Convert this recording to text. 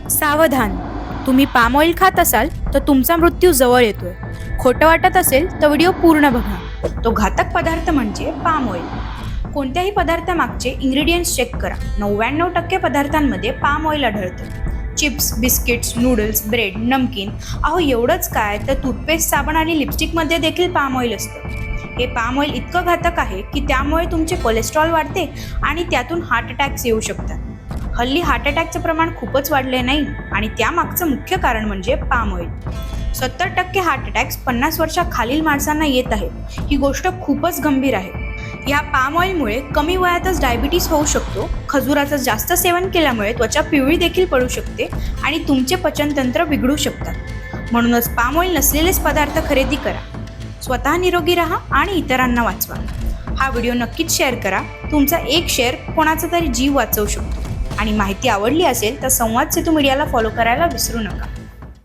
सावधान, तुम्ही palm oil खात असाल तर तुमचा मृत्यू जवळ येतोय. खोटं वाटत असेल तर व्हिडिओ पूर्ण बघा. तो घातक पदार्थ म्हणजे पाम ऑइल. कोणत्याही पदार्थामागचे इंग्रेडियंट्स चेक करा. 99% पदार्थांमध्ये पाम ऑइल आढळतं. चिप्स, बिस्किट्स, नूडल्स, ब्रेड, नमकीन, अहो एवढंच काय तर टूथपेस्ट, साबण आणि लिपस्टिकमध्ये देखील पाम ऑइल असतं. हे पाम ऑइल इतकं घातक आहे की त्यामुळे तुमचे कोलेस्ट्रॉल वाढते आणि त्यातून हार्ट अटॅक्स येऊ शकतात. हल्ली हार्ट अटॅकचं प्रमाण खूपच वाढले नाही आणि त्यामागचं मुख्य कारण म्हणजे पाम ऑइल. 70% हार्ट अटॅक्स 50 वर्षाखालील माणसांना येत आहेत. ही गोष्ट खूपच गंभीर आहे. या पाम ऑइलमुळे कमी वयातच डायबिटीस होऊ शकतो. खजुराचं जास्त सेवन केल्यामुळे त्वचा पिवळी देखील पडू शकते आणि तुमचे पचनतंत्र बिघडू शकतात. म्हणूनच पाम ऑइल नसलेलेच पदार्थ खरेदी करा. स्वतः निरोगी राहा आणि इतरांना वाचवा. हा व्हिडिओ नक्कीच शेअर करा. तुमचा एक शेअर कोणाचा तरी जीव वाचवू शकतो. आणि माहिती आवडली असेल तर संवाद सेतू मीडियाला फॉलो करायला विसरू नका.